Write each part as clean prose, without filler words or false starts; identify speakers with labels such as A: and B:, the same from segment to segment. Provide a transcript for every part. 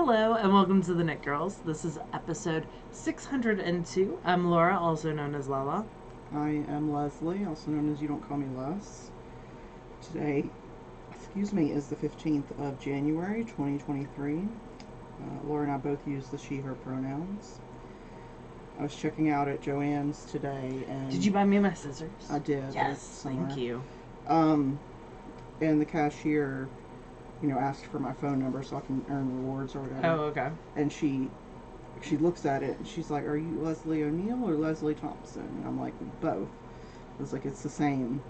A: Hello and welcome to the Knit Girls. This is episode 602. I'm Laura, also known as Lala.
B: I am Leslie, also known as You Don't Call Me Les. Today, is the 15th of January, 2023. Laura and I both use the she, her pronouns. I was checking out at Joann's today and...
A: Did you buy me my scissors?
B: I did.
A: Yes, thank you.
B: And the cashier, asked for my phone number so I can earn rewards or whatever.
A: Oh, okay.
B: And she looks at it and she's like, "Are you Leslie O'Neill or Leslie Thompson?" And I'm like, "Both." I was like, "It's the same,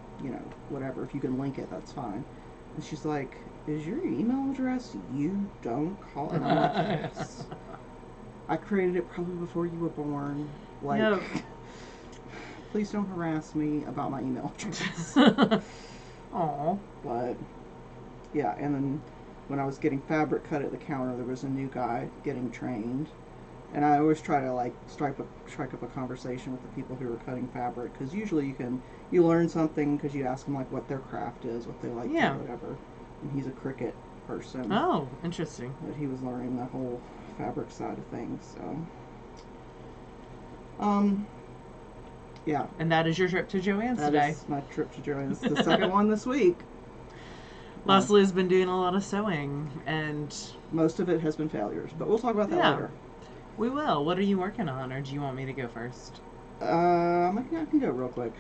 B: whatever. If you can link it, that's fine." And she's like, "Is your email address You Don't Call?" And I'm like, "Yes." I created it probably before you were born. Like,
A: Yep.
B: Please don't harass me about my email address.
A: Aw.
B: But yeah, and then when I was getting fabric cut at the counter, there was a new guy getting trained, and I always try to strike up a conversation with the people who are cutting fabric, because usually you learn something because you ask them what their craft is, what they like,
A: Yeah.
B: or whatever. And he's a Cricut person.
A: Oh, interesting.
B: But he was learning the whole fabric side of things. So, yeah.
A: And that is your trip to Joann's today.
B: That is my trip to Joann's. The second one this week.
A: Leslie has been doing a lot of sewing, and
B: most of it has been failures, but we'll talk about that later.
A: We will. What are you working on, or do you want me to go first?
B: I can go real quick.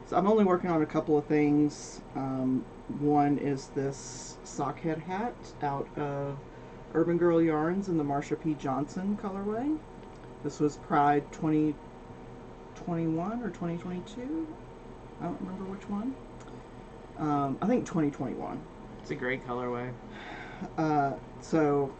B: So I'm only working on a couple of things. One is this sockhead hat out of Urban Girl Yarns in the Marsha P. Johnson colorway. This was Pride 2021 or 2022. I don't remember which one. I think 2021.
A: It's a great colorway.
B: So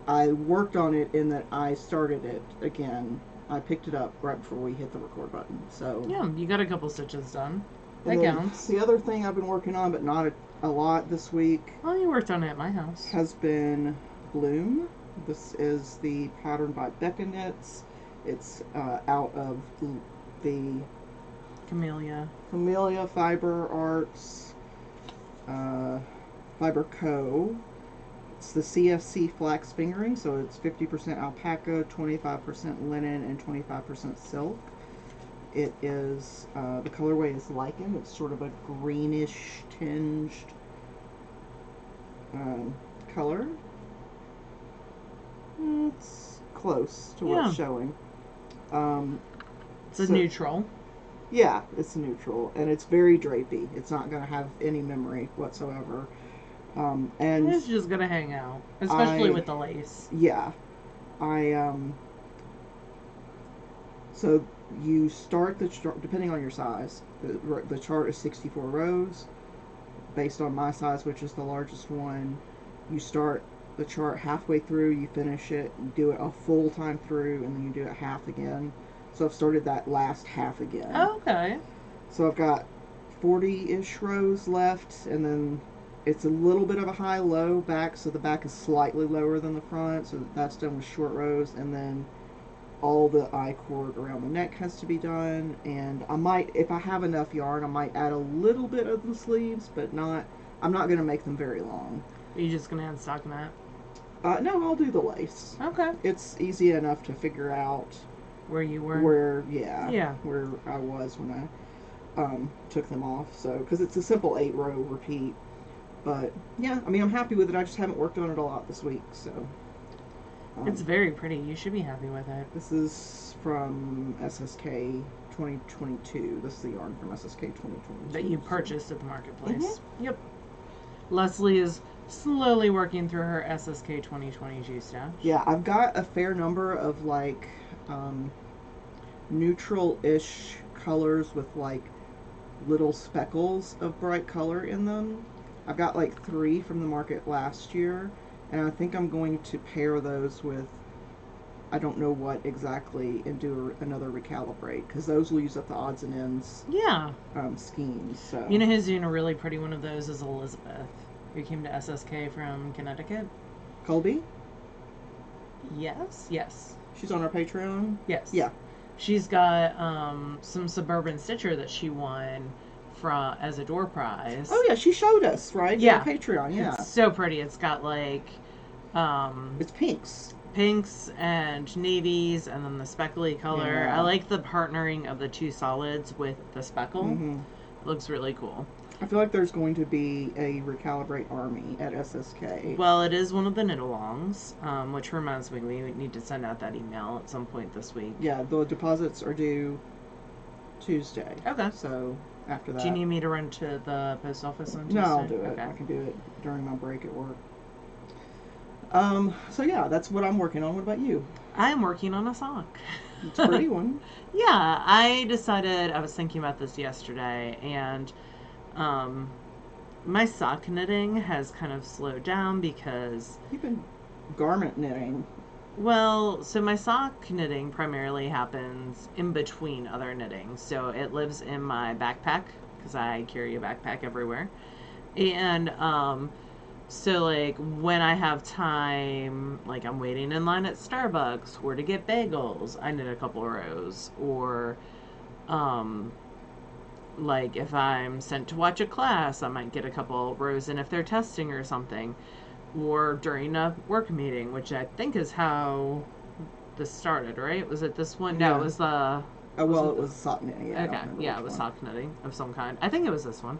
B: I worked on it in that I started it again. I picked it up right before we hit the record button. So
A: yeah, you got a couple stitches done. That
B: and
A: counts.
B: The other thing I've been working on, but not a lot this week.
A: Oh, you worked on it at my house.
B: Has been Bloom. This is the pattern by Becca Knits. It's out of the
A: Camellia
B: Fiber Arts Fiber Co. It's the CFC flax fingering, so it's 50% alpaca, 25% linen, and 25% silk. It is, the colorway is lichen. It's sort of a greenish tinged color. It's close to what's showing.
A: It's a neutral.
B: Yeah, it's neutral, and it's very drapey. It's not going to have any memory whatsoever. And
A: it's just going to hang out, especially with the lace.
B: Yeah. So you start depending on your size. The chart is 64 rows. Based on my size, which is the largest one, you start the chart halfway through, you finish it, you do it a full time through, and then you do it half again. So I've started that last half again.
A: Oh, okay.
B: So I've got 40-ish rows left, and then it's a little bit of a high-low back, so the back is slightly lower than the front, so that's done with short rows, and then all the I-cord around the neck has to be done, and I might, if I have enough yarn, I might add a little bit of the sleeves, but I'm not going to make them very long.
A: Are you just going to add stockinette?
B: No, I'll do the lace.
A: Okay.
B: It's easy enough to figure out
A: where you were?
B: Where I was when I took them off. So, because it's a simple 8-row repeat. But, yeah, I mean, I'm happy with it. I just haven't worked on it a lot this week, so.
A: It's very pretty. You should be happy with it.
B: This is from SSK 2022. This is the yarn from SSK 2022.
A: That you purchased at the marketplace.
B: Mm-hmm.
A: Yep. Leslie is slowly working through her SSK 2022 stash.
B: Yeah, I've got a fair number of, neutral-ish colors with, little speckles of bright color in them. I've got, 3 from the market last year, and I think I'm going to pair those with, I don't know what exactly, and do another recalibrate, because those will use up the odds and ends schemes. So.
A: You know who's doing a really pretty one of those is Elizabeth, who came to SSK from Connecticut.
B: Colby?
A: Yes.
B: She's on our Patreon?
A: Yes.
B: Yeah.
A: She's got some Suburban Stitcher that she won as a door prize.
B: Oh yeah, she showed us, right?
A: Yeah.
B: On Patreon, yeah.
A: It's so pretty. It's got
B: It's pinks.
A: Pinks and navies, and then the speckly color.
B: Yeah.
A: I like the partnering of the two solids with the speckle.
B: Mm-hmm.
A: It looks really cool.
B: I feel like there's going to be a Recalibrate Army at SSK.
A: Well, it is one of the knit-alongs, which reminds me we need to send out that email at some point this week.
B: Yeah, the deposits are due Tuesday.
A: Okay.
B: So after that.
A: Do you need me to run to the post office on Tuesday?
B: No, I'll do it.
A: Okay.
B: I can do it during my break at work. So yeah, that's what I'm working on. What about you?
A: I am working on a sock.
B: It's a pretty one.
A: Yeah, I decided, I was thinking about this yesterday, and my sock knitting has kind of slowed down because,
B: You've been garment knitting.
A: well, so my sock knitting primarily happens in between other knitting. So it lives in my backpack because I carry a backpack everywhere. And so like when I have time, like I'm waiting in line at Starbucks or to get bagels, I knit a couple of rows. Or like if I'm sent to watch a class, I might get a couple rows in if they're testing or something. Or during a work meeting, which I think is how this started, right? Was it this one? No,
B: Yeah.
A: it was the...
B: Oh, well, it was sock knitting. Yeah, I don't
A: Okay,
B: remember
A: yeah,
B: which
A: it was
B: one.
A: sock knitting of some kind. I think it was this one.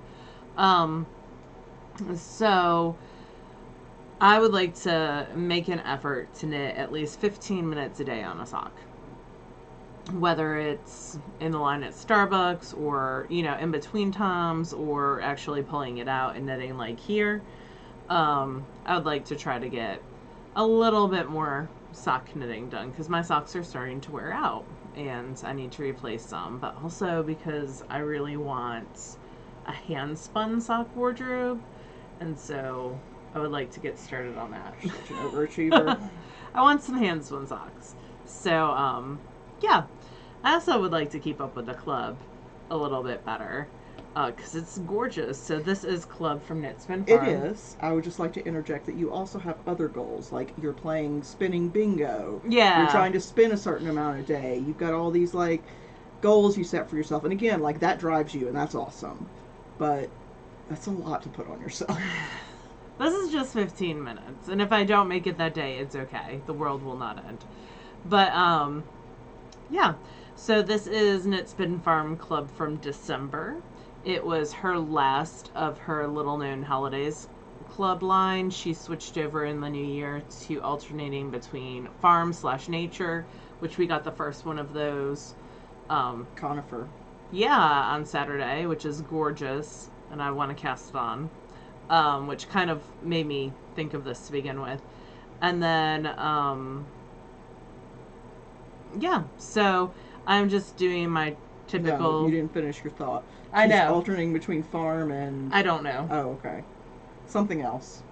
A: So I would like to make an effort to knit at least 15 minutes a day on a sock. Whether it's in the line at Starbucks or, you know, in between times or actually pulling it out and knitting like here. I would like to try to get a little bit more sock knitting done because my socks are starting to wear out and I need to replace some, but also because I really want a hand spun sock wardrobe, and so I would like to get started on that.
B: Such an overachiever.
A: I want some hand spun socks. So, yeah. I also would like to keep up with the club a little bit better because it's gorgeous. So this is Club from Knit Spin
B: It
A: Farm.
B: is. I would just like to interject that you also have other goals, like you're playing spinning bingo.
A: Yeah.
B: You're trying to spin a certain amount a day. You've got all these like goals you set for yourself, and again, like that drives you, and that's awesome. But that's a lot to put on yourself.
A: This is just 15 minutes, and if I don't make it that day, it's okay. The world will not end. But, yeah. So this is Knit Spin Farm Club from December. It was her last of her Little Known Holidays club line. She switched over in the new year to alternating between farm/nature, which we got the first one of those.
B: Conifer.
A: Yeah, on Saturday, which is gorgeous, and I want to cast it on, which kind of made me think of this to begin with. And then, yeah, so I'm just doing my typical...
B: No, you didn't finish your thought.
A: I
B: She's
A: know.
B: alternating between farm and...
A: I don't know.
B: Oh, okay. Something else.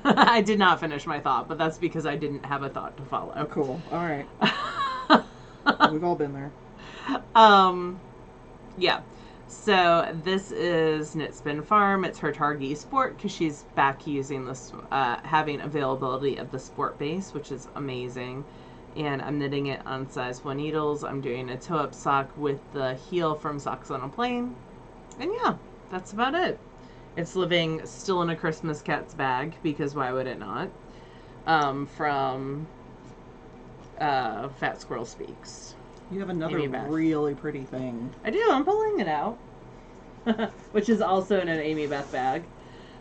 A: I did not finish my thought, but that's because I didn't have a thought to follow.
B: Oh, cool. All right. We've all been there.
A: Yeah. So this is Knit Spin Farm. It's her Targhee Sport because she's back using this, having availability of the Sport base, which is amazing. And I'm knitting it on size 1 needles. I'm doing a toe-up sock with the heel from Socks on a Plane. And yeah, that's about it. It's living still in a Christmas Cats bag because why would it not? From Fat Squirrel Speaks.
B: You have another
A: Amy Beth.
B: really pretty thing.
A: I do. I'm pulling it out, which is also in an Amy Beth bag.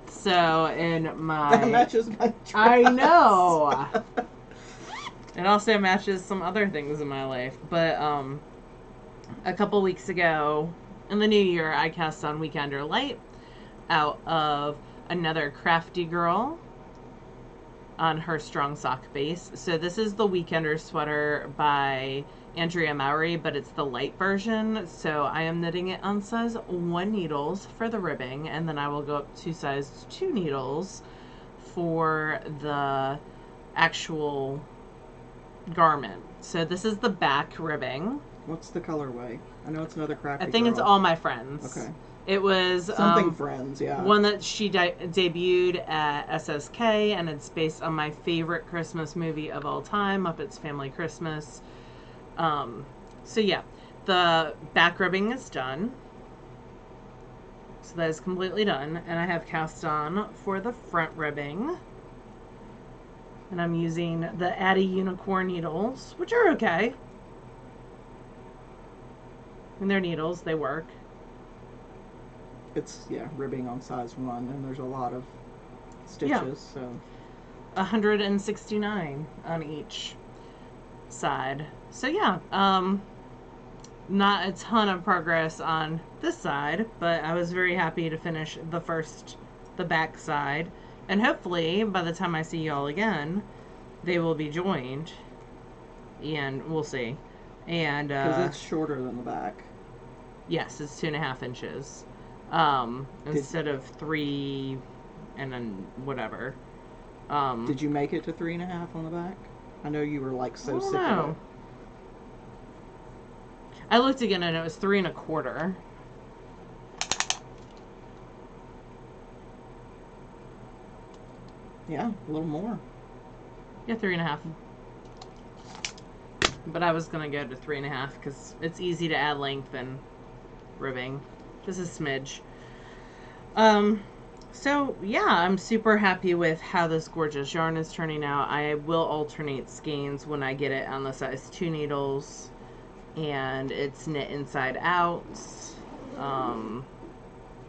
A: So in my...
B: That matches my dress.
A: I know. It also matches some other things in my life. But a couple weeks ago, in the new year, I cast on Weekender Light out of another Crafty Girl on her Strong Sock base. So this is the Weekender sweater by Andrea Mowry, but it's the light version. So I am knitting it on size 1 needles for the ribbing, and then I will go up to size 2 needles for the actual garment. So this is the back ribbing.
B: What's the colorway? I know it's another Crafty
A: I think it's
B: Girl.
A: All My Friends.
B: Okay.
A: It was
B: Something Friends, yeah.
A: one that she debuted at SSK, and it's based on my favorite Christmas movie of all time, Muppets Family Christmas. So yeah, the back ribbing is done. So that is completely done, and I have cast on for the front ribbing. And I'm using the Addy Unicorn needles, which are okay. And they're needles, they work.
B: It's, yeah, ribbing on size 1, and there's a lot of stitches,
A: Yeah.
B: so...
A: 169 on each side. So yeah, not a ton of progress on this side, but I was very happy to finish the back side. And hopefully, by the time I see y'all again, they will be joined. And we'll see. And,
B: because it's shorter than the back.
A: yes, it's 2.5 inches. Instead of 3 and then whatever.
B: Did you make it to 3.5 on the back? I know you were like so sick
A: know.
B: of it.
A: I looked again and it was 3.25.
B: Yeah, a little more.
A: Yeah, 3.5. But I was gonna go to 3.5 because it's easy to add length and ribbing. Just a smidge. So yeah, I'm super happy with how this gorgeous yarn is turning out. I will alternate skeins when I get it on the size 2 needles, and it's knit inside out.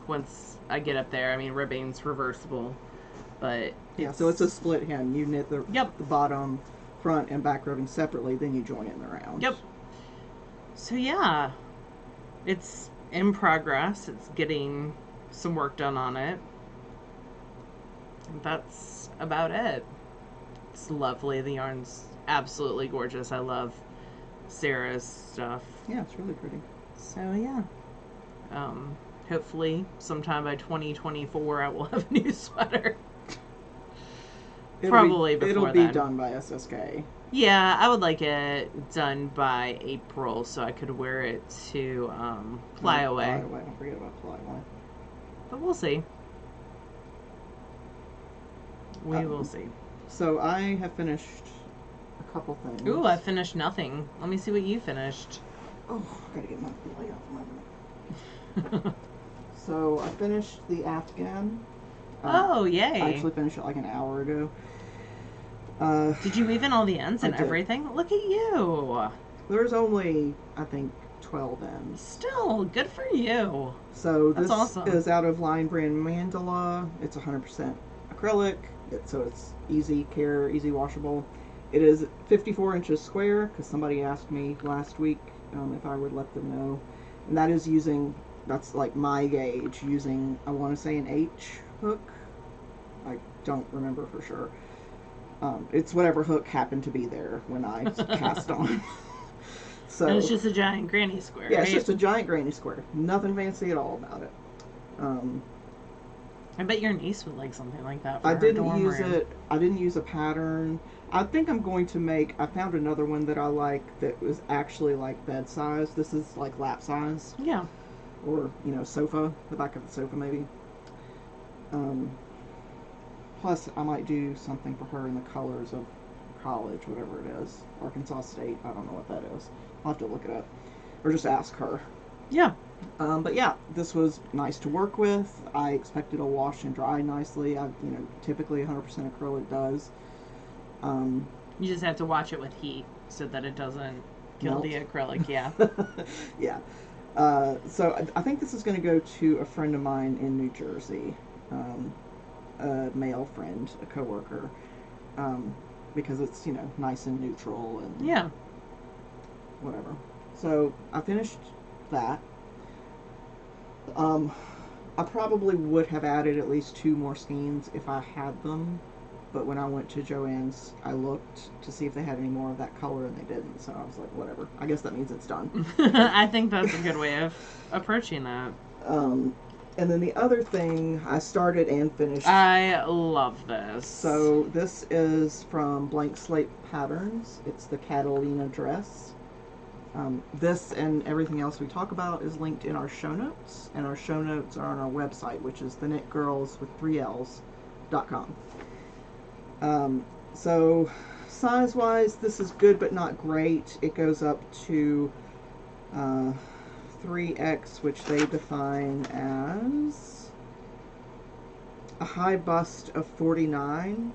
A: Once I get up there, I mean, ribbing's reversible, but
B: yeah, so it's a split hem. You knit the
A: Yep.
B: the bottom, front, and back ribbing separately, then you join it in the round.
A: Yep. So yeah, it's in progress. It's getting some work done on it. That's about it. It's lovely. The yarn's absolutely gorgeous. I love Sarah's stuff.
B: Yeah, it's really pretty.
A: So yeah. Hopefully sometime by 2024 I will have a new sweater. Probably before
B: it'll be
A: then.
B: done by SSK.
A: Yeah, I would like it done by April so I could wear it to Flyaway.
B: Flyaway. Don't forget about Flyaway.
A: But we'll see. We will see.
B: So I have finished a couple things.
A: Ooh, I finished nothing. Let me see what you finished.
B: Oh, I gotta get my light off my minute. So I finished the Afghan.
A: Oh, yay.
B: I actually finished it like an hour ago.
A: Did you weave in all the ends and
B: I did.
A: everything? Look at you.
B: There's only, I think, 12 ends.
A: Still, good for you.
B: So
A: That's
B: this
A: awesome.
B: is out of Line Brand Mandala. It's 100% acrylic, so it's easy care, easy washable. It is 54 inches square, because somebody asked me last week if I would let them know. And that is using, that's like my gauge, using, I want to say an H hook. I don't remember for sure. It's whatever hook happened to be there when I cast on. So,
A: And it's just a giant granny square,
B: yeah,
A: right?
B: it's just a giant granny square. Nothing fancy at all about it.
A: I bet your niece would like something like that for
B: I
A: her
B: didn't
A: dorm
B: use
A: room.
B: it. I didn't use a pattern. I think I'm going to make. I found another one that I like that was actually like bed size. This is like lap size,
A: Yeah.
B: or sofa, the back of the sofa maybe. Plus, I might do something for her in the colors of college, whatever it is. Arkansas State. I don't know what that is. I'll have to look it up, or just ask her.
A: Yeah.
B: But yeah, this was nice to work with. I expected it'll wash and dry nicely. Typically 100% acrylic does.
A: You just have to watch it with heat so that it doesn't kill
B: Melt.
A: the acrylic. Yeah.
B: Yeah. So I think this is going to go to a friend of mine in New Jersey, a male friend, a coworker, because it's nice and neutral and
A: Yeah.
B: whatever. So I finished that. I probably would have added at least 2 more skeins if I had them, but when I went to Joann's, I looked to see if they had any more of that color, and they didn't, so I was like, whatever. I guess that means it's done.
A: I think that's a good way of approaching that.
B: And then the other thing, I started and finished.
A: I love this.
B: So this is from Blank Slate Patterns. It's the Catalina dress. This and everything else we talk about is linked in our show notes, and our show notes are on our website, which is TheKnitGirlls with 3 L's.com. So size-wise, this is good but not great. It goes up to 3X, which they define as a high bust of 49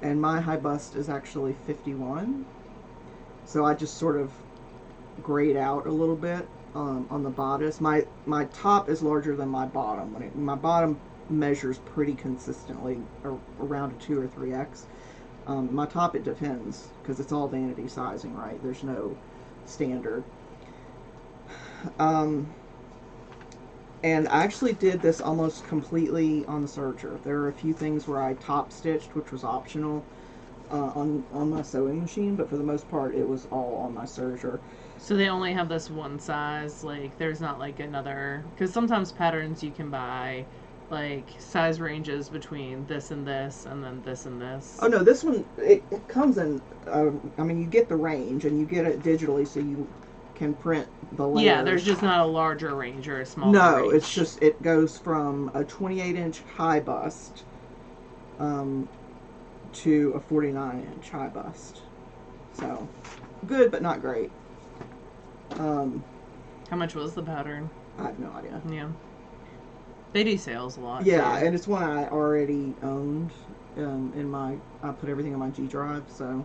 B: and my high bust is actually 51. So I just sort of grayed out a little bit on the bodice. My top is larger than my bottom. My bottom measures pretty consistently around a 2 or 3x. My top, it depends, because it's all vanity sizing, right? There's no standard. And I actually did this almost completely on the serger. There are a few things where I top stitched, which was optional on my sewing machine, but for the most part, it was all on my serger.
A: So they only have this one size, like there's not like another, because sometimes patterns you can buy like size ranges between this and this and then this and this.
B: Oh no, this one, it comes in, I mean, you get the range and you get it digitally so you can print the layers.
A: Yeah, there's just not a larger range or a smaller range.
B: No, it's just, it goes from a 28-inch high bust to a 49-inch high bust. So, good but not great.
A: How much was the pattern?
B: I have no idea.
A: Yeah. They do sales a lot.
B: Yeah,
A: too.
B: and it's one I already owned I put everything in my G drive, so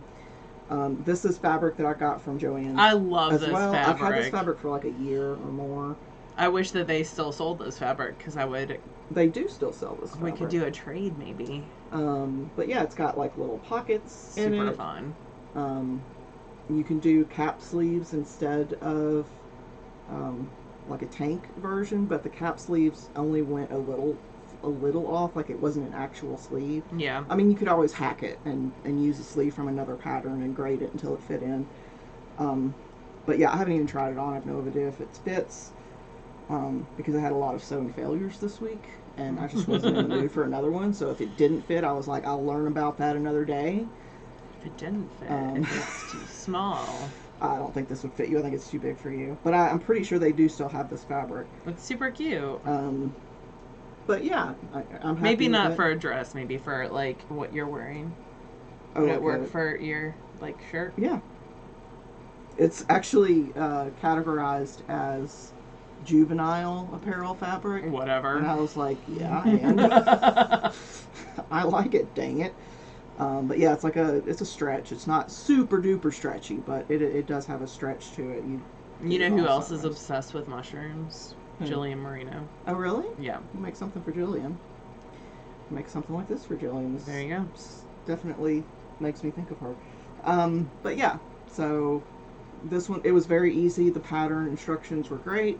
B: this is fabric that I got from Joann.
A: I love
B: as
A: this
B: well.
A: fabric.
B: I've had this fabric for like a year or more.
A: I wish that they still sold this fabric, because I would.
B: They do still sell this fabric.
A: We could do a trade maybe.
B: But yeah, it's got like little pockets in it.
A: Super fun.
B: You can do cap sleeves instead of like a tank version, but the cap sleeves only went a little off, like it wasn't an actual sleeve.
A: Yeah.
B: I mean, you could always hack it and use a sleeve from another pattern and grade it until it fit in. But yeah, I haven't even tried it on. I have no idea if it fits, because I had a lot of sewing failures this week, and I just wasn't in the mood for another one. So if it didn't fit, I was like, I'll learn about that another day.
A: If it didn't fit, if it's too small.
B: I don't think this would fit you. I think it's too big for you. But I'm pretty sure they do still have this fabric.
A: It's super cute.
B: But yeah, I'm happy.
A: Maybe not
B: with
A: for a dress. Maybe for like what you're wearing.
B: Oh,
A: Would it work for your like shirt?
B: Yeah. It's actually categorized as juvenile apparel fabric.
A: Whatever.
B: And I was like, yeah, and I like it. Dang it. But yeah, it's a stretch. It's not super duper stretchy, but it does have a stretch to it.
A: You know who else is obsessed with mushrooms?
B: Hmm.
A: Jillian Marino.
B: Oh, really?
A: Yeah.
B: You make something for Jillian. Make something like this for Jillian.
A: There you go.
B: Definitely makes me think of her. But yeah, so this one, it was very easy. The pattern instructions were great.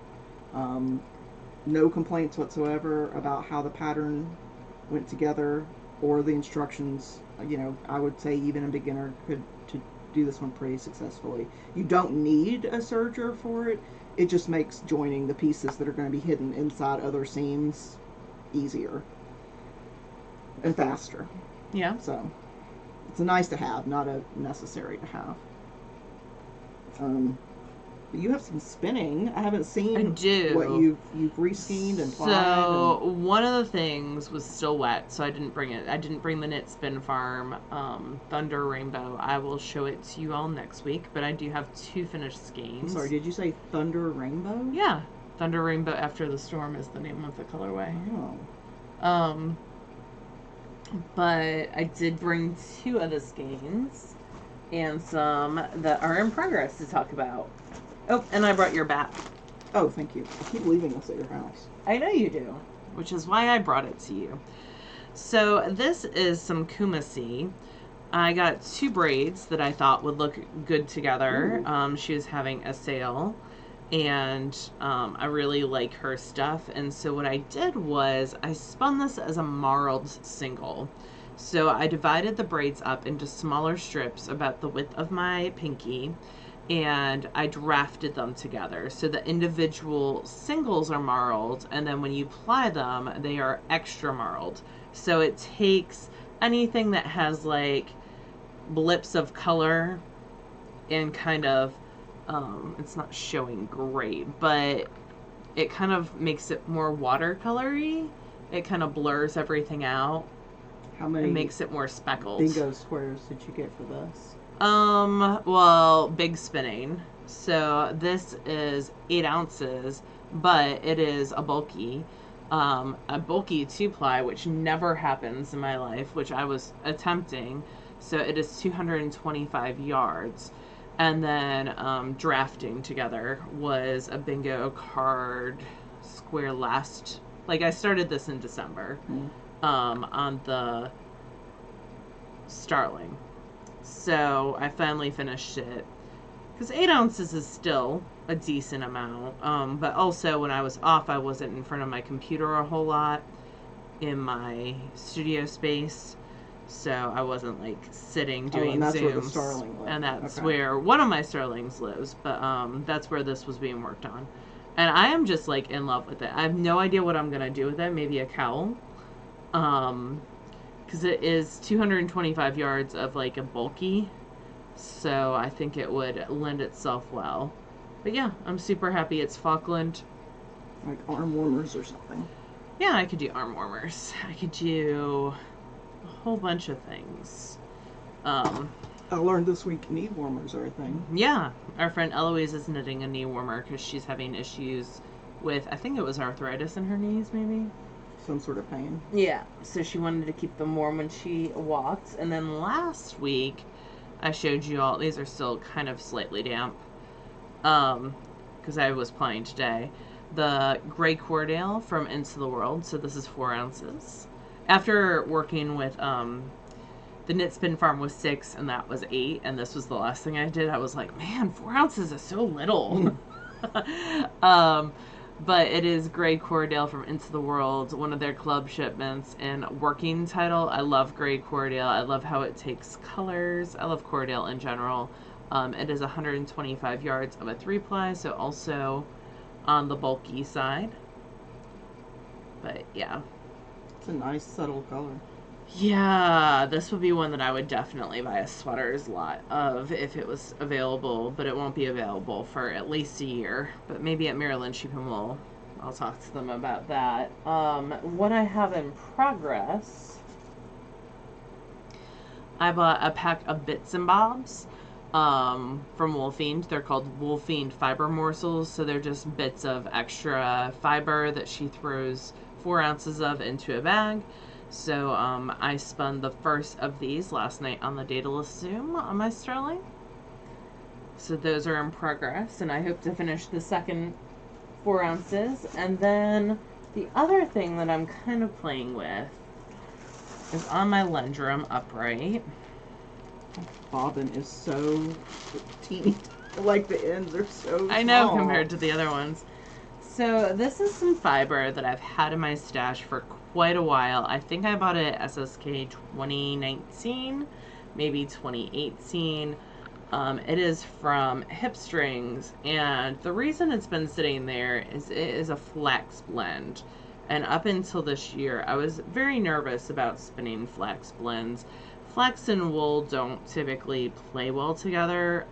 B: No complaints whatsoever about how the pattern went together or the instructions. You know, I would say even a beginner could do this one pretty successfully. You don't need a serger for it. It just makes joining the pieces that are going to be hidden inside other seams easier and faster.
A: Yeah.
B: So it's a nice to have, not a necessary to have. You have some spinning. I haven't seen
A: I do.
B: What you've re-skeined and plied.
A: So one of the things was still wet, so I didn't bring it. I didn't bring the Knit Spin Farm Thunder Rainbow. I will show it to you all next week, but I do have 2 finished skeins.
B: I'm sorry, did you say Thunder Rainbow?
A: Yeah, Thunder Rainbow After the Storm is the name of the colorway.
B: Oh.
A: But I did bring 2 other skeins and some that are in progress to talk about. Oh, and I brought your bat.
B: Oh, thank you. I keep leaving this at your house.
A: I know you do, which is why I brought it to you. So this is some kumasi. I got 2 braids that I thought would look good together. She was having a sale, and I really like her stuff. And so what I did was I spun this as a marled single. So I divided the braids up into smaller strips about the width of my pinky, and I drafted them together. So the individual singles are marled, and then when you ply them, they are extra marled. So it takes anything that has like blips of color and kind of, it's not showing great, but it kind of makes it more watercolory. It kind of blurs everything out.
B: How many?
A: It makes it more speckled.
B: Bingo squares did you get for this?
A: Well, big spinning. So this is 8 ounces, but it is a bulky 2-ply, which never happens in my life, which I was attempting So it is 225 yards. And then drafting together was a bingo card square last. Like, I started this in December on the Starling. So I finally finished it. Because 8 ounces is still a decent amount. But also, when I was off, I wasn't in front of my computer a whole lot in my studio space. So I wasn't like sitting doing
B: and that's
A: Zooms.
B: where the Starling lives.
A: And that's where one of my Starlings lives. But that's where this was being worked on. And I am just like in love with it. I have no idea what I'm going to do with it. Maybe a cowl. Because it is 225 yards of like a bulky. So I think it would lend itself well. But yeah, I'm super happy. It's Falkland.
B: Like arm warmers or something.
A: Yeah, I could do arm warmers. I could do a whole bunch of things.
B: I learned this week knee warmers are a thing.
A: Yeah, our friend Eloise is knitting a knee warmer because she's having issues with, I think it was arthritis in her knees, maybe?
B: Some sort of pain.
A: Yeah, so she wanted to keep them warm when she walked. And then last week, I showed you all, these are still kind of slightly damp, because I was playing today, the Gray Cordale from Into the World. So this is 4 ounces. After working with the Knit Spin Farm was 6 and that was 8, and this was the last thing I did, I was like, man, 4 ounces is so little. But it is Gray Cordale from Into the World, one of their club shipments, and working title. I love Gray Cordale. I love how it takes colors. I love Cordale in general. It is 125 yards of a 3-ply, so also on the bulky side. But yeah.
B: It's a nice subtle color.
A: Yeah, this would be one that I would definitely buy a sweaters lot of if it was available, but it won't be available for at least a year. But maybe at Maryland Shipping I'll talk to them about that. What I have in progress, I bought a pack of Bits and Bobs from Wolfiend. They're called Wolfiend fiber morsels, so they're just bits of extra fiber that she throws 4 ounces of into a bag. So I spun the first of these last night on the Daedalus Zoom on my Starling. So those are in progress, and I hope to finish the second 4 ounces. And then the other thing that I'm kind of playing with is on my Lendrum upright.
B: Bobbin is so teeny. Like the ends are so small.
A: I know, compared to the other ones. So this is some fiber that I've had in my stash for quite a while. I think I bought it at SSK 2019, maybe 2018. It is from Hip Strings, and the reason it's been sitting there is it is a flax blend. And up until this year, I was very nervous about spinning flax blends. Flax and wool don't typically play well together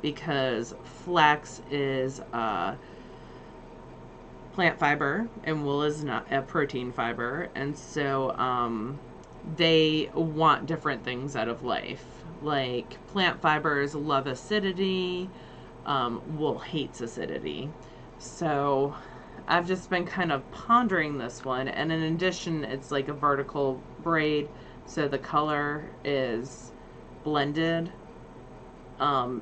A: because flax is plant fiber and wool is not a protein fiber, and so they want different things out of life. Like plant fibers love acidity, wool hates acidity. So I've just been kind of pondering this one, and in addition it's like a vertical braid, so the color is blended.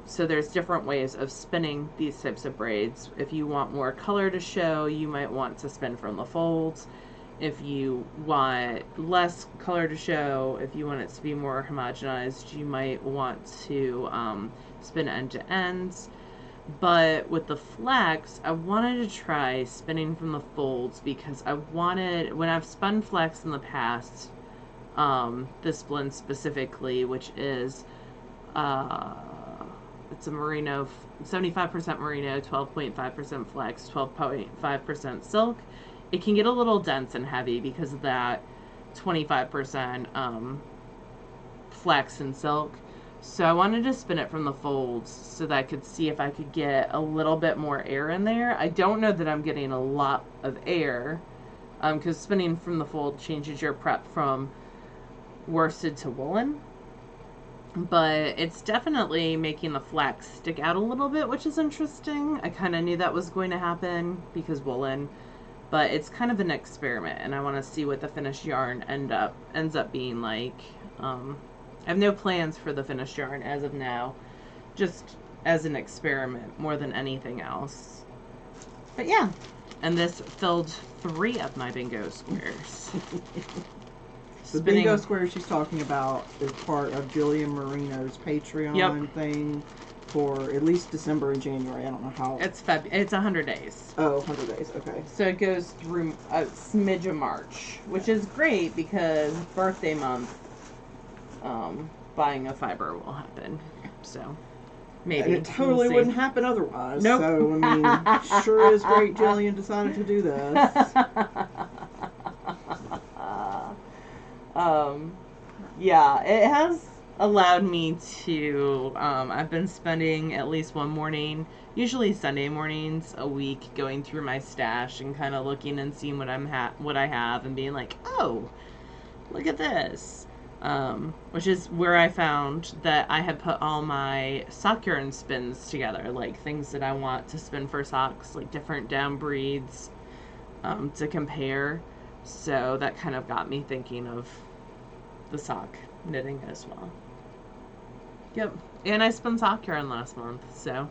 A: So there's different ways of spinning these types of braids. If you want more color to show, you might want to spin from the folds. If you want less color to show, if you want it to be more homogenized, you might want to spin end to ends. But with the flax, I wanted to try spinning from the folds because I wanted, when I've spun flax in the past, this blend specifically, which is it's a merino, 75% merino, 12.5% flax, 12.5% silk. It can get a little dense and heavy because of that 25% flax and silk. So I wanted to spin it from the folds so that I could see if I could get a little bit more air in there. I don't know that I'm getting a lot of air because spinning from the fold changes your prep from worsted to woolen. But it's definitely making the flax stick out a little bit, which is interesting. I kind of knew that was going to happen because woolen, but it's kind of an experiment, and I want to see what the finished yarn ends up being like. I have no plans for the finished yarn as of now, just as an experiment more than anything else. But yeah, and this filled 3 of my bingo squares.
B: The bingo square she's talking about is part of Jillian Marino's Patreon thing for at least December and January. I don't know how.
A: It's 100 days.
B: Oh, 100 days. Okay.
A: So it goes through a smidge of March, which is great because birthday month, buying a fiber will happen. So maybe.
B: And it totally wouldn't happen otherwise.
A: Nope.
B: So, I mean, sure is great Jillian decided to do this.
A: Yeah, it has allowed me to, I've been spending at least one morning, usually Sunday mornings, a week going through my stash and kind of looking and seeing what I have and being like, oh, look at this. Which is where I found that I had put all my sock yarn spins together, like things that I want to spin for socks, like different down breeds, to compare. So that kind of got me thinking of the sock knitting as well. Yep. And I spun sock yarn last month, so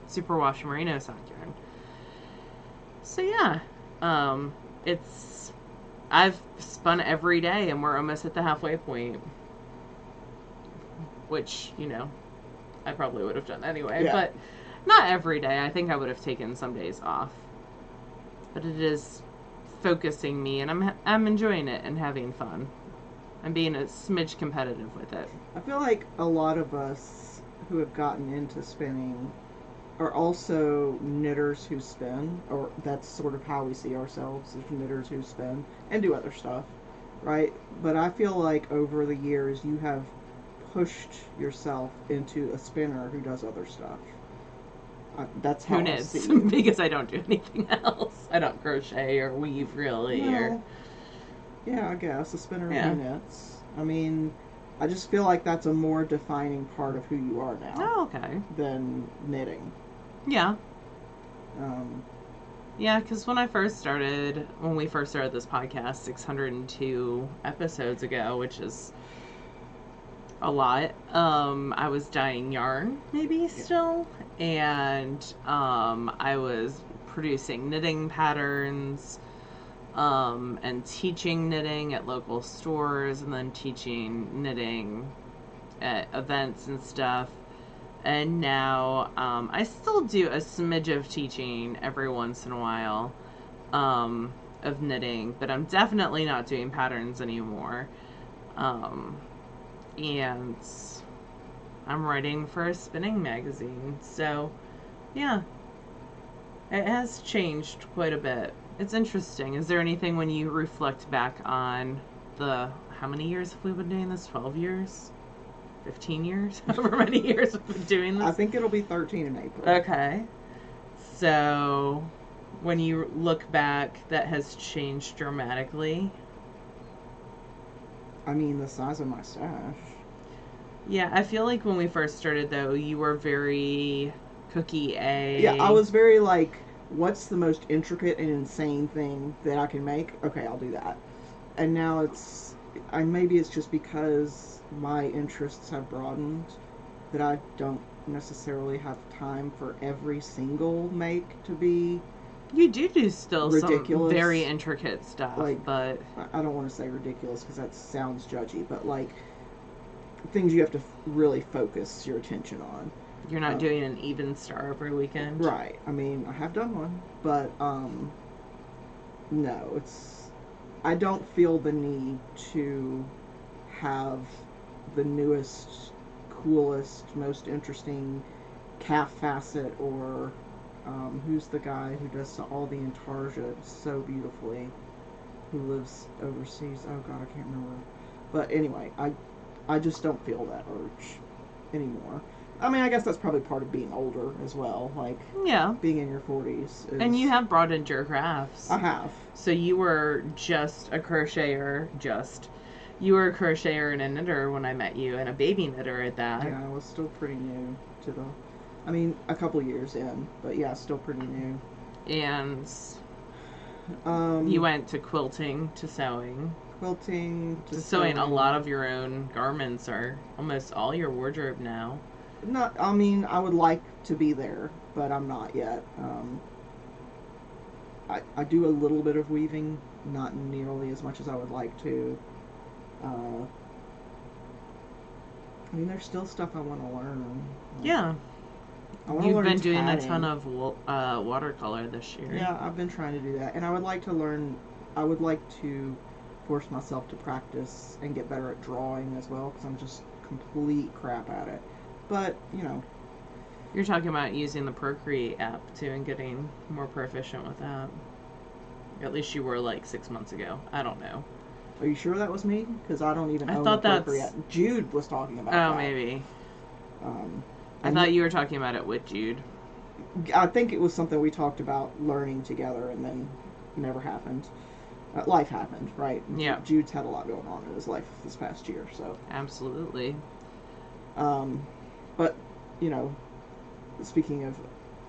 A: superwash merino sock yarn. So yeah, I've spun every day and we're almost at the halfway point, which, you know, I probably would have done anyway, but not every day. I think I would have taken some days off, but it is focusing me and I'm enjoying it and having fun. I'm being a smidge competitive with it.
B: I feel like a lot of us who have gotten into spinning are also knitters who spin, or that's sort of how we see ourselves as knitters who spin and do other stuff, right? But I feel like over the years you have pushed yourself into a spinner who does other stuff. That's how
A: who knits, because I don't do anything else. I don't crochet or weave really.
B: Well, yeah, I guess a spinner who knits. I mean, I just feel like that's a more defining part of who you are now.
A: Oh, okay.
B: Than knitting.
A: Yeah. Yeah, because when we first started this podcast 602 episodes ago, which is a lot, I was dyeing yarn, maybe still, and I was producing knitting patterns, and teaching knitting at local stores, and then teaching knitting at events and stuff. And now I still do a smidge of teaching every once in a while, of knitting, but I'm definitely not doing patterns anymore. And I'm writing for a spinning magazine, so yeah, it has changed quite a bit. It's interesting. Is there anything when you reflect back on how many years have we been doing this? 12 years? 15 years? However many years we've been doing this?
B: I think it'll be 13 in April.
A: Okay. So, when you look back, that has changed dramatically?
B: I mean, the size of my stash.
A: Yeah, I feel like when we first started, though, you were very cookie A.
B: Yeah, I was very like, what's the most intricate and insane thing that I can make? Okay, I'll do that. And now maybe it's just because my interests have broadened that I don't necessarily have time for every single make to be.
A: You do still
B: ridiculous.
A: Some very intricate stuff,
B: like,
A: but
B: I don't want to say ridiculous because that sounds judgy, but like things you have to really focus your attention on.
A: You're not doing an even star every weekend,
B: right? I mean, I have done one, but no, I don't feel the need to have the newest, coolest, most interesting calf facet or who's the guy who does all the intarsia so beautifully, who lives overseas. Oh God, I can't remember. But anyway, I just don't feel that urge anymore. I mean, I guess that's probably part of being older as well. Like, being in your 40s.
A: And you have broadened your crafts.
B: I have.
A: So you were just a crocheter, You were a crocheter and a knitter when I met you, and a baby knitter at that.
B: Yeah, I was still pretty new to I mean, a couple years in, but yeah, still pretty new.
A: And you went to quilting, to sewing.
B: quilting
A: to sewing. A lot of your own garments are almost all your wardrobe now.
B: Not, I mean, I would like to be there, but I'm not yet. I do a little bit of weaving, not nearly as much as I would like to. I mean, there's still stuff I want to learn.
A: Yeah. You've been doing a ton of watercolor this year.
B: Yeah, I've been trying to do that. And I would like to learn, I would like to force myself to practice and get better at drawing as well, because I'm just complete crap at it. But, you know.
A: You're talking about using the Procreate app, too, and getting more proficient with that. At least you were, like, 6 months ago. I don't know.
B: Are you sure that was me? Because I don't even own the Procreate. Jude was talking about that.
A: Oh, maybe. I thought you were talking about it with Jude.
B: I think it was something we talked about learning together, and then never happened. Life happened, right?
A: Yeah.
B: Jude's had a lot going on in his life this past year, so.
A: Absolutely.
B: But, you know, speaking of,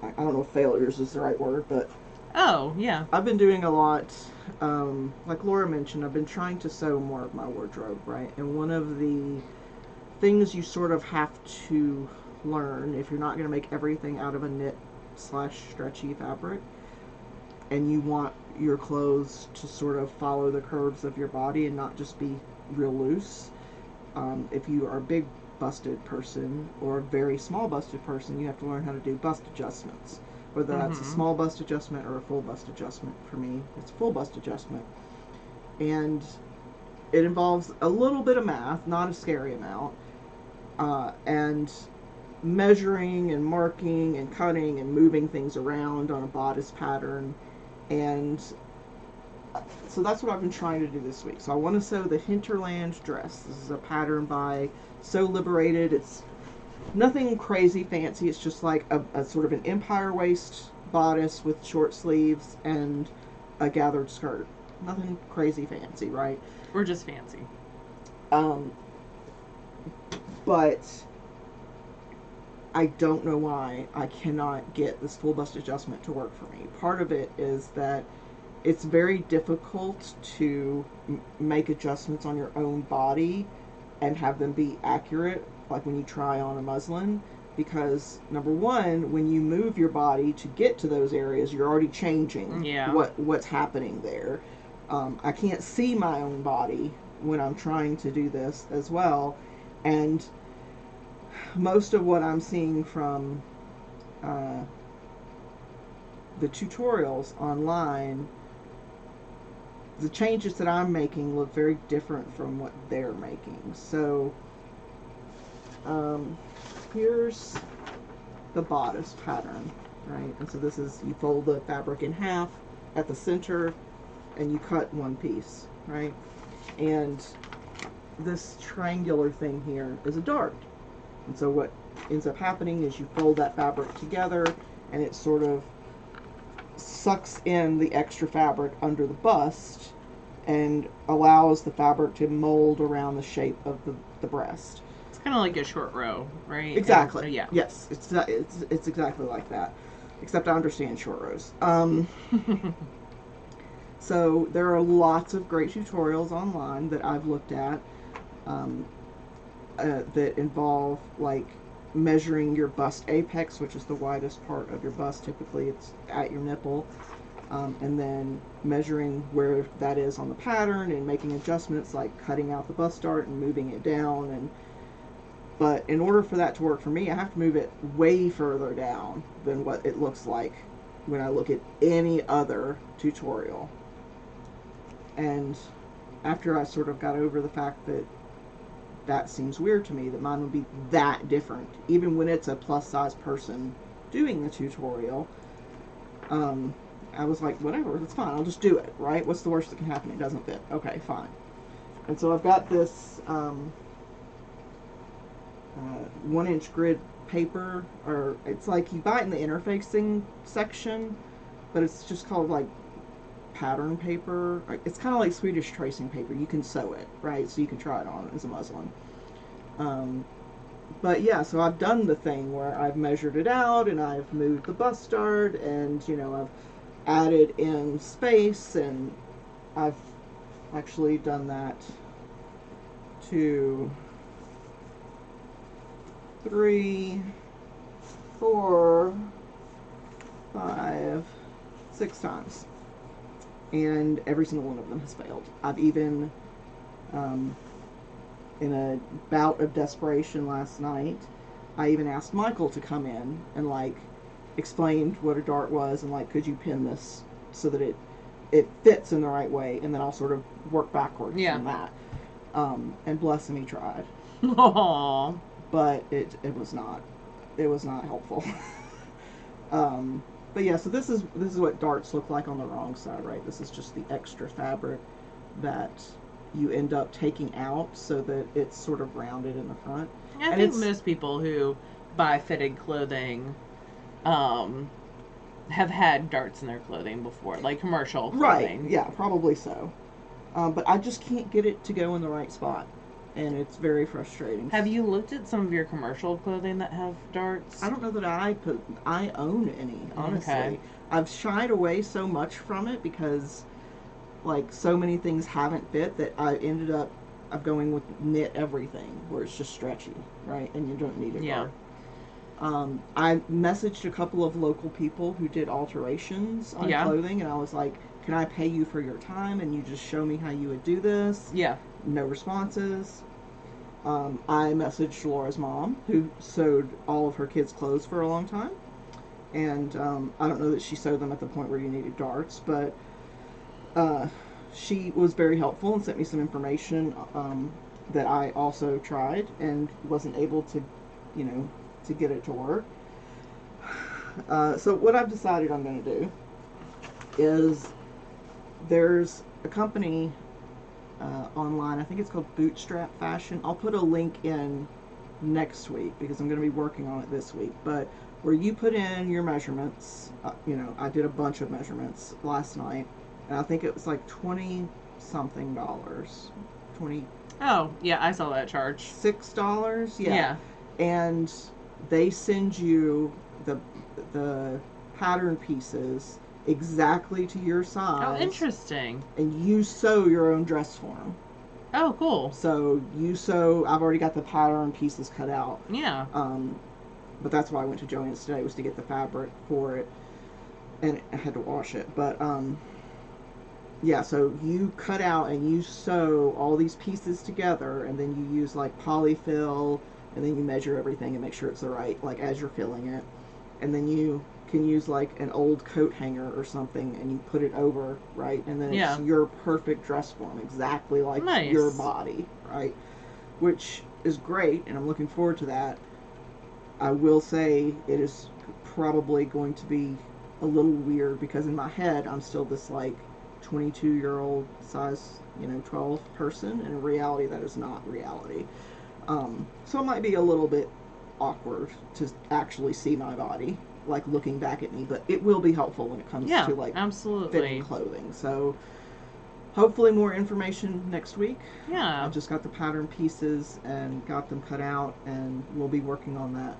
B: I don't know if failures is the right word, but.
A: Oh, yeah.
B: I've been doing a lot, like Laura mentioned, I've been trying to sew more of my wardrobe, right? And one of the things you sort of have to learn, if you're not going to make everything out of a knit / stretchy fabric, and you want your clothes to sort of follow the curves of your body and not just be real loose, if you are a big busted person or a very small busted person, you have to learn how to do bust adjustments. Whether that's a small bust adjustment or a full bust adjustment. For me, it's a full bust adjustment. And it involves a little bit of math, not a scary amount, and measuring and marking and cutting and moving things around on a bodice pattern. And so that's what I've been trying to do this week. So I want to sew the Hinterland dress. This is a pattern by Sew Liberated. It's nothing crazy fancy. It's just like a sort of an empire waist bodice with short sleeves and a gathered skirt. Nothing crazy fancy, right?
A: We're just fancy.
B: But I don't know why I cannot get this full bust adjustment to work for me. Part of it is that it's very difficult to make adjustments on your own body and have them be accurate, like when you try on a muslin, because number one, when you move your body to get to those areas, you're already changing what's happening there. I can't see my own body when I'm trying to do this as well, and most of what I'm seeing from the tutorials online, the changes that I'm making look very different from what they're making. So here's the bodice pattern, right? And so this is, you fold the fabric in half at the center and you cut one piece, right? And this triangular thing here is a dart. And so what ends up happening is you fold that fabric together and it sort of sucks in the extra fabric under the bust and allows the fabric to mold around the shape of the breast.
A: It's kind of like a short row, right?
B: Exactly.
A: Yeah.
B: Yes, it's exactly like that, except I understand short rows. So there are lots of great tutorials online that I've looked at that involve like measuring your bust apex, which is the widest part of your bust. Typically it's at your nipple, and then measuring where that is on the pattern and making adjustments like cutting out the bust dart and moving it down. But in order for that to work for me, I have to move it way further down than what it looks like when I look at any other tutorial. And after I sort of got over the fact that that seems weird to me, that mine would be that different, even when it's a plus size person doing the tutorial, I was like, whatever, that's fine, I'll just do it, right? What's the worst that can happen? It doesn't fit. Okay, fine. And so I've got this 1-inch grid paper, or it's like you buy it in the interfacing section, but it's just called like pattern paper. It's kind of like Swedish tracing paper. You can sew it, right? So you can try it on as a muslin. But yeah, so I've done the thing where I've measured it out and I've moved the bust dart and, you know, I've added in space and I've actually done that 2, 3, 4, 5, 6 times. And every single one of them has failed. I've even, in a bout of desperation last night, I even asked Michael to come in and, like, explained what a dart was and, like, could you pin this so that it fits in the right way, and then I'll sort of work backwards from that. And bless him, he tried.
A: Aww.
B: But it was not helpful. But yeah, so this is what darts look like on the wrong side, right? This is just the extra fabric that you end up taking out so that it's sort of rounded in the front.
A: I think most people who buy fitted clothing have had darts in their clothing before, like commercial clothing.
B: Right, yeah, probably so. But I just can't get it to go in the right spot, and it's very frustrating.
A: Have you looked at some of your commercial clothing that have darts?
B: I don't know that I own any, honestly.
A: Okay.
B: I've shied away so much from it because, like, so many things haven't fit that I ended up going with knit everything, where it's just stretchy, right? And you don't need a dart. I messaged a couple of local people who did alterations on clothing, and I was like, can I pay you for your time and you just show me how you would do this?
A: Yeah.
B: No responses. I messaged Laura's mom, who sewed all of her kids' clothes for a long time. And I don't know that she sewed them at the point where you needed darts, but she was very helpful and sent me some information that I also tried and wasn't able to, to get it to work. So what I've decided I'm going to do is there's a company online, I think it's called Bootstrap Fashion. I'll put a link in next week because I'm going to be working on it this week, but where you put in your measurements, I did a bunch of measurements last night, and I think it was like $20 something.
A: Oh, yeah, I saw that charge.
B: $6? Yeah. And they send you the pattern pieces exactly to your size.
A: Oh, interesting.
B: And you sew your own dress form.
A: Oh, cool.
B: So you sew, I've already got the pattern pieces cut out.
A: Yeah.
B: But that's why I went to Joann's today, was to get the fabric for it. And I had to wash it. But, yeah, so you cut out and you sew all these pieces together, and then you use, like, polyfill, and then you measure everything and make sure it's the right, like, as you're filling it. And then you can use, like, an old coat hanger or something, and you put it over, right? And then it's your perfect dress form, exactly like your body, right? Which is great, and I'm looking forward to that. I will say it is probably going to be a little weird because in my head I'm still this, like, 22-year-old size, 12 person, and in reality that is not reality. So it might be a little bit awkward to actually see my body, like, looking back at me, but it will be helpful when it comes to, like, fitting clothing. So hopefully more information next week.
A: Yeah.
B: I just got the pattern pieces and got them cut out, and we'll be working on that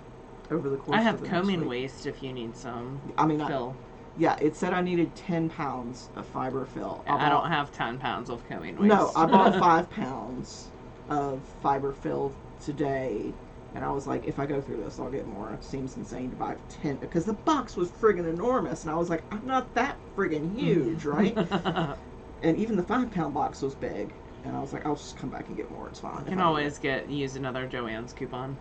B: over the course of the next week. I have
A: combing waste if you need some fill.
B: Yeah, it said I needed 10 pounds of fiber fill.
A: I don't have 10 pounds of combing waste.
B: No, I bought 5 pounds of fiber fill today, and I was like, if I go through this, I'll get more. It seems insane to buy 10, because the box was friggin' enormous, and I was like, I'm not that friggin' huge, right? And even the 5-pound box was big, and I was like, I'll just come back and get more, it's fine.
A: You can always use another Joann's coupon.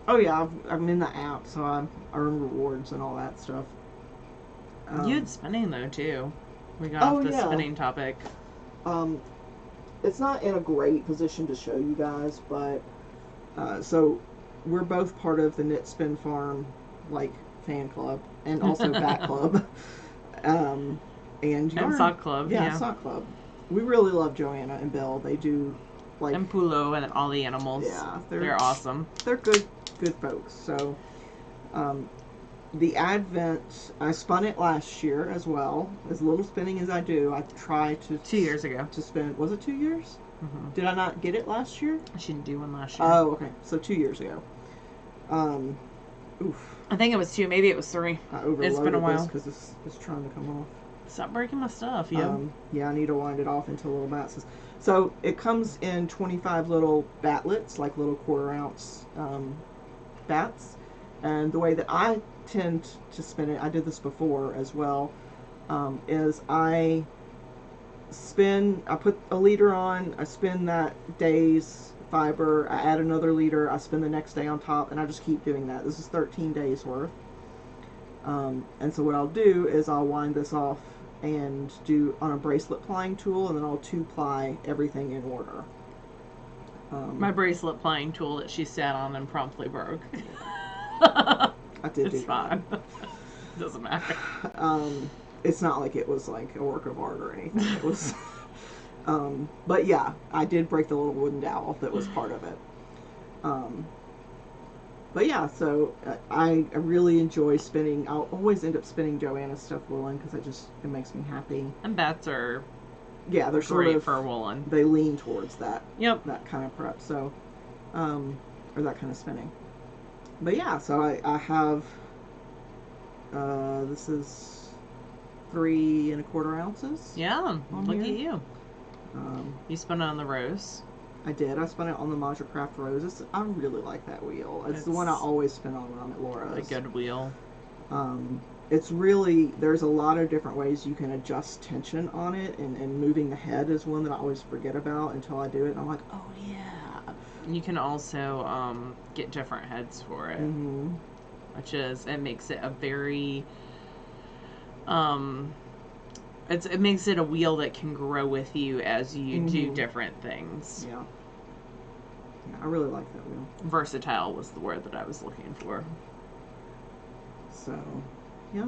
B: Oh yeah, I'm in the app, so I earn rewards and all that stuff.
A: You had spinning, though, too. We got off the spinning topic.
B: It's not in a great position to show you guys, but so we're both part of the Knit Spin Farm, like, fan club, and also Bat Club, and
A: Sock Club.
B: Yeah, Sock Club. We really love Joanna and Bill. They do, like,
A: and Pulo and all the animals.
B: Yeah,
A: they're awesome.
B: They're good folks. So, the Advent, I spun it last year as well. As little spinning as I do, I try to
A: 2 years ago
B: to spin. Was it 2 years?
A: Mm-hmm.
B: Did I not get it last year?
A: She didn't do one last year.
B: Oh, okay. So 2 years ago.
A: I think it was 2. Maybe it was 3.
B: I overloaded
A: it's been a while
B: because it's trying to come off.
A: Stop breaking my stuff, yo.
B: Yeah, I need to wind it off into little bats. So it comes in 25 little batlets, like little quarter-ounce bats. And the way that I tend to spin it, I did this before as well, is I put a leader on, I spin that day's fiber, I add another leader, I spin the next day on top, and I just keep doing that. This is 13 days worth. And so what I'll do is I'll wind this off and do on a bracelet plying tool, and then I'll 2-ply everything in order.
A: My bracelet plying tool that she sat on and promptly broke.
B: I did
A: it's
B: do
A: fine. Doesn't matter.
B: It's not like it was like a work of art or anything. It was, but yeah, I did break the little wooden dowel that was part of it. But yeah, so I really enjoy spinning. I'll always end up spinning Joanna's stuff woolen because it makes me happy.
A: And bats are
B: they're
A: great
B: sort of
A: for woolen.
B: They lean towards that.
A: Yep.
B: That kind of prep. So, or that kind of spinning. But yeah, so I have. This is 3 1/4 ounces.
A: Yeah, look
B: here.
A: at you. You spun it on the rose.
B: I did. I spun it on the Majacraft Rose. I really like that wheel. It's the one I always spin on when I'm at Laura's.
A: A good wheel.
B: It's really, there's a lot of different ways you can adjust tension on it, and moving the head is one that I always forget about until I do it, and I'm like, oh yeah.
A: You can also get different heads for it, which is, it makes it a very, it makes it a wheel that can grow with you as you do different things.
B: Yeah. Yeah, I really like that wheel.
A: Versatile was the word that I was looking for.
B: So, yeah.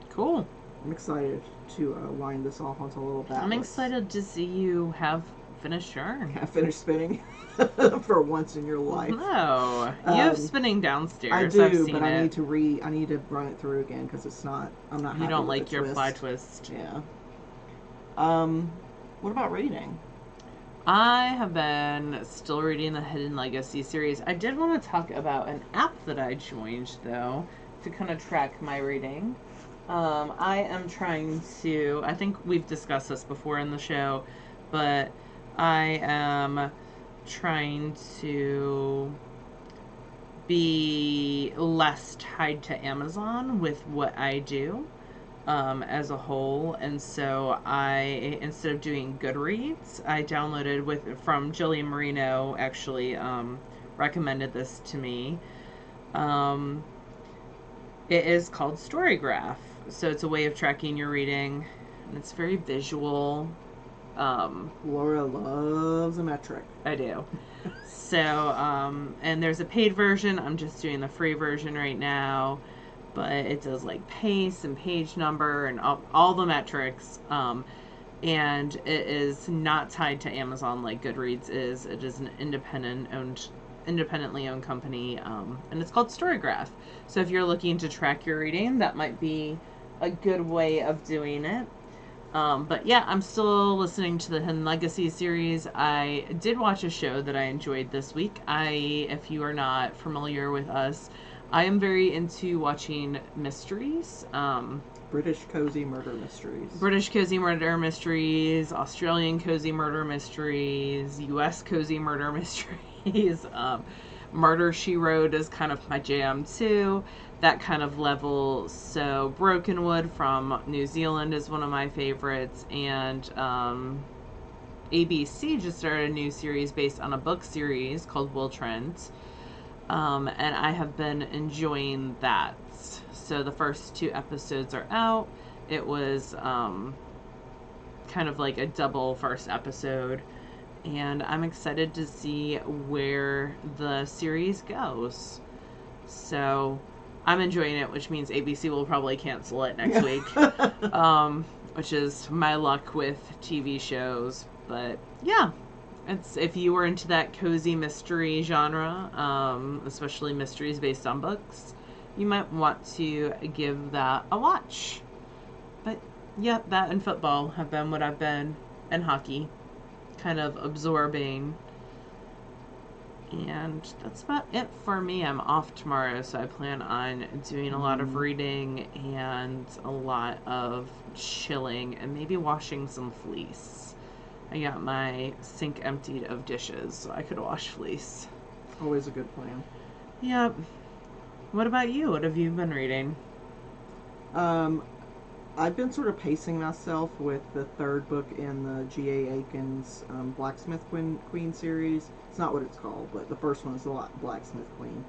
A: Cool.
B: I'm excited to wind this off onto a little bat.
A: I'm excited to see you have finished yarn.
B: Yeah, finished spinning for once in your life.
A: No, you have spinning downstairs.
B: I do,
A: I've seen
B: but
A: it.
B: I need to run it through again because it's not. I'm not.
A: You don't like your
B: twist.
A: fly twist.
B: Yeah. What about reading?
A: I have been still reading the Hidden Legacy series. I did want to talk about an app that I joined, though, to kind of track my reading. I am trying to, I think we've discussed this before in the show, but I am trying to be less tied to Amazon with what I do. As a whole, and so I, instead of doing Goodreads, I downloaded from Jillian Marino, actually recommended this to me. It is called Storygraph, so it's a way of tracking your reading, and it's very visual.
B: Laura loves a metric.
A: I do. So, and there's a paid version. I'm just doing the free version right now. But it does like pace and page number and all the metrics. And it is not tied to Amazon like Goodreads is. It is an independently owned company. And it's called Storygraph. So if you're looking to track your reading, that might be a good way of doing it. But yeah, I'm still listening to the Hidden Legacy series. I did watch a show that I enjoyed this week. If you are not familiar with us, I am very into watching mysteries.
B: British cozy murder mysteries.
A: British cozy murder mysteries, Australian cozy murder mysteries, US cozy murder mysteries. Murder, She Wrote is kind of my jam too. That kind of level. So Brokenwood from New Zealand is one of my favorites. And ABC just started a new series based on a book series called Will Trent. And I have been enjoying that. So the first 2 episodes are out. It was kind of like a double first episode. And I'm excited to see where the series goes. So I'm enjoying it, which means ABC will probably cancel it next week. Which is my luck with TV shows. But yeah. If you were into that cozy mystery genre, especially mysteries based on books, you might want to give that a watch. But yeah, that and football have been what I've been, and hockey, kind of absorbing And that's about it for me. I'm off tomorrow, so I plan on doing a lot of reading and a lot of chilling and maybe washing some fleece. I got my sink emptied of dishes, so I could wash fleece.
B: Always a good plan.
A: Yep. What about you? What have you been reading?
B: I've been sort of pacing myself with the third book in the G.A. Aiken's Blacksmith Queen series. It's not what it's called, but the first one is the Blacksmith Queen.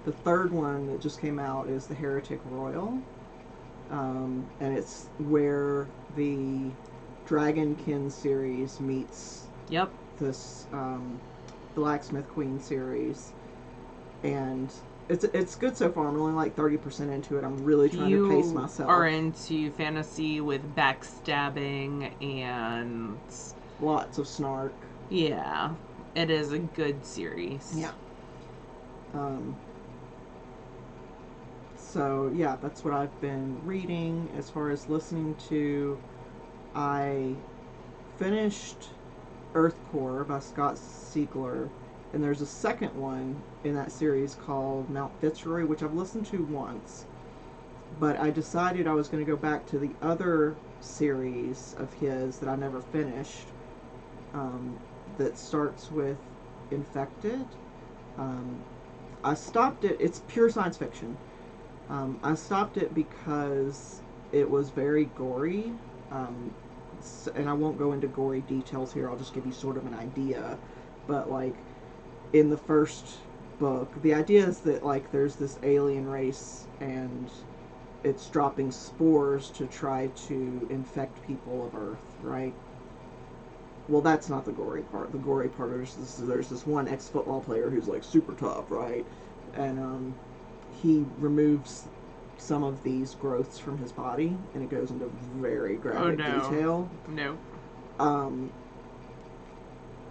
B: The third one that just came out is The Heretic Royal, and it's where the Dragonkin series meets
A: Yep.
B: this Blacksmith Queen series, and it's good so far. I'm only like 30% into it. I'm really trying to pace myself.
A: You are into fantasy with backstabbing and
B: lots of snark.
A: Yeah, it is a good series.
B: Yeah. So yeah, that's what I've been reading. As far as listening to, I finished Earthcore by Scott Siegler, and there's a second one in that series called Mount Fitzroy, which I've listened to once, but I decided I was going to go back to the other series of his that I never finished, that starts with Infected. I stopped it. It's pure science fiction. I stopped it because it was very gory, and I won't go into gory details here. I'll just give you sort of an idea. But like in the first book, the idea is that like there's this alien race and it's dropping spores to try to infect people of Earth, right? Well, that's not the gory part. The gory part is there's this one ex-football player who's like super tough, right? And he removes some of these growths from his body, and it goes into very graphic detail.
A: No.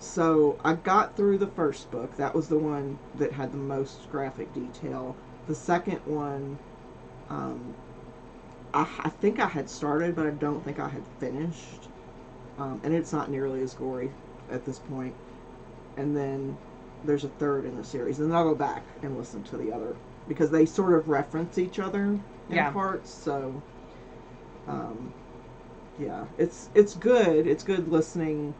B: So I got through the first book. That was the one that had the most graphic detail. The second one, I think I had started, but I don't think I had finished. And it's not nearly as gory at this point. And then there's a third in the series. And then I'll go back and listen to the other, because they sort of reference each other in parts. So, yeah, it's good. It's good listening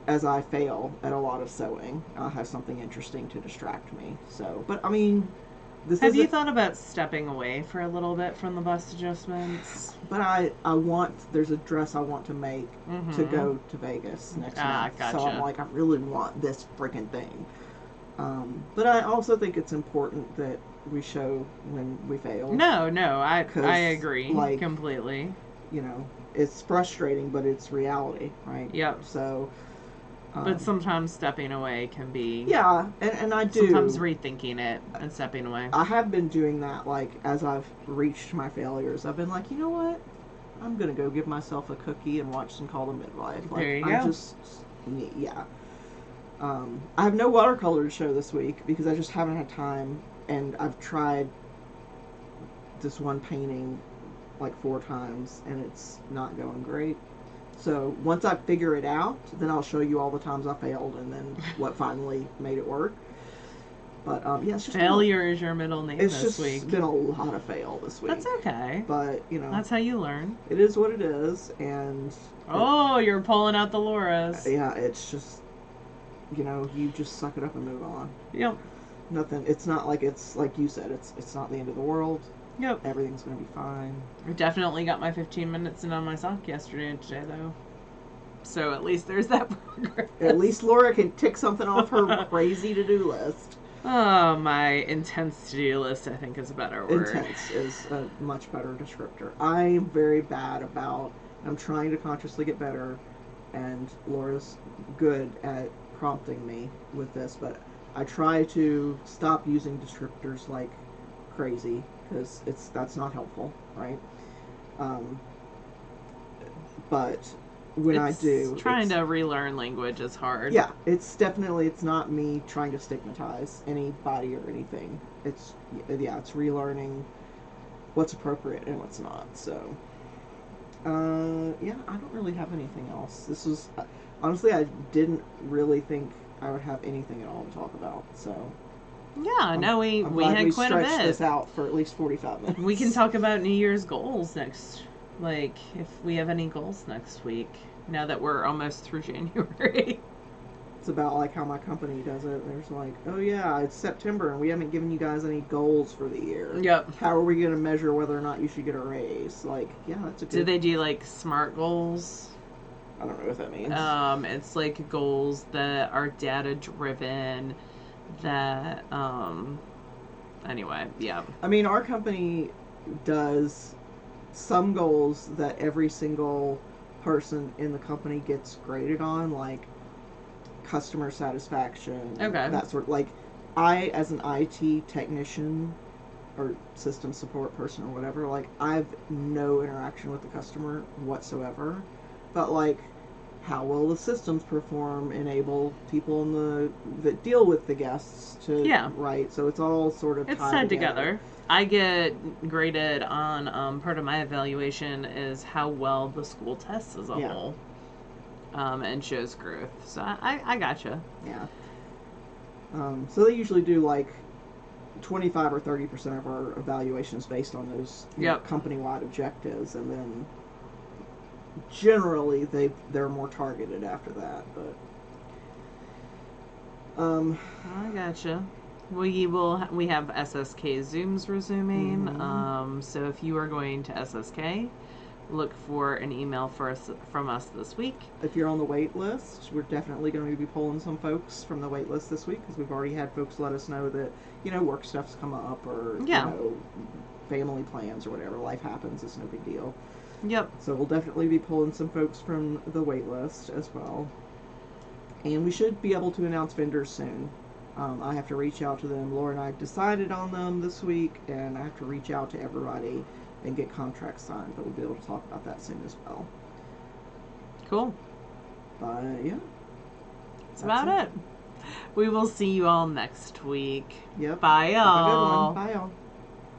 B: as I fail at a lot of sewing. I'll have something interesting to distract me. So, but I mean,
A: have you thought about stepping away for a little bit from the bust adjustments?
B: But I want, there's a dress I want to make to go to Vegas next month.
A: Gotcha.
B: So I'm like, I really want this freaking thing. But I also think it's important that we show when we fail.
A: No, I agree, like, completely.
B: You know, it's frustrating, but it's reality, right?
A: Yep.
B: So...
A: but sometimes stepping away can be...
B: Yeah, and I do.
A: Sometimes rethinking it and stepping away.
B: I have been doing that, like, as I've reached my failures. I've been like, you know what? I'm going to go give myself a cookie and watch some Call the Midwife. Like,
A: there you go.
B: Just, yeah. I have no watercolor to show this week because I just haven't had time, and I've tried this one painting like 4 times, and it's not going great. So once I figure it out, then I'll show you all the times I failed and then what finally made it work. But yeah, it's just
A: failure is your middle name this week.
B: It's just been a lot of fail this week.
A: That's okay.
B: But you know,
A: that's how you learn.
B: It is what it is, and
A: you're pulling out the Lauras.
B: Yeah, it's just, you know, you just suck it up and move on.
A: Yep.
B: Nothing. It's not like it's like you said. It's not the end of the world.
A: Yep.
B: Everything's gonna be fine.
A: I definitely got my 15 minutes in on my sock yesterday and today, though. So at least there's that progress. At
B: least Laura can tick something off her crazy to-do list.
A: Oh, my intense to-do list, I think, is a better word.
B: Intense is a much better descriptor. I'm very bad about... I'm trying to consciously get better, and Laura's good at prompting me with this, but I try to stop using descriptors like crazy, because that's not helpful, right? But when I do,
A: trying to relearn language is hard.
B: Yeah, it's not me trying to stigmatize anybody or anything. It's relearning what's appropriate and what's not. So yeah, I don't really have anything else. This was honestly, I didn't really think I would have anything at all to talk about. So
A: Yeah, no, we
B: glad
A: had
B: we
A: quite a
B: stretched
A: bit.
B: this out for at least 45 minutes.
A: We can talk about New Year's goals next, like if we have any goals next week. Now that we're almost through January.
B: It's about like how my company does it. There's like, oh yeah, it's September and we haven't given you guys any goals for the year.
A: Yep.
B: How are we going to measure whether or not you should get a raise? Like, yeah, that's a good.
A: Do they do like SMART goals?
B: I don't know what that means.
A: It's like goals that are data driven. That anyway, yeah.
B: I mean, our company does some goals that every single person in the company gets graded on, like customer satisfaction.
A: Okay.
B: That sort of, like, I, as an IT technician or system support person or whatever, like, I have no interaction with the customer whatsoever. But, like, how will the systems perform enable people in that deal with the guests to right? So it's all sort of
A: tied together. I get graded on part of my evaluation is how well the school tests as a whole, and shows growth. So I gotcha.
B: Yeah. So they usually do like 25 or 30% of our evaluations based on those company-wide objectives, and then generally they're more targeted after that. But
A: I gotcha. We have SSK Zooms resuming.
B: Mm-hmm.
A: So if you are going to SSK, look for an email from us this week.
B: If you're on the wait list, we're definitely going to be pulling some folks from the wait list this week, because we've already had folks let us know that, work stuff's come up, or family plans or whatever. Life happens. It's no big deal.
A: Yep.
B: So we'll definitely be pulling some folks from the wait list as well. And we should be able to announce vendors soon. I have to reach out to them. Laura and I decided on them this week, and I have to reach out to everybody and get contracts signed, but we'll be able to talk about that soon as well.
A: Cool.
B: But yeah.
A: That's about it. We will see you all next week.
B: Yep.
A: Bye, y'all.
B: Have a good one. Bye, y'all.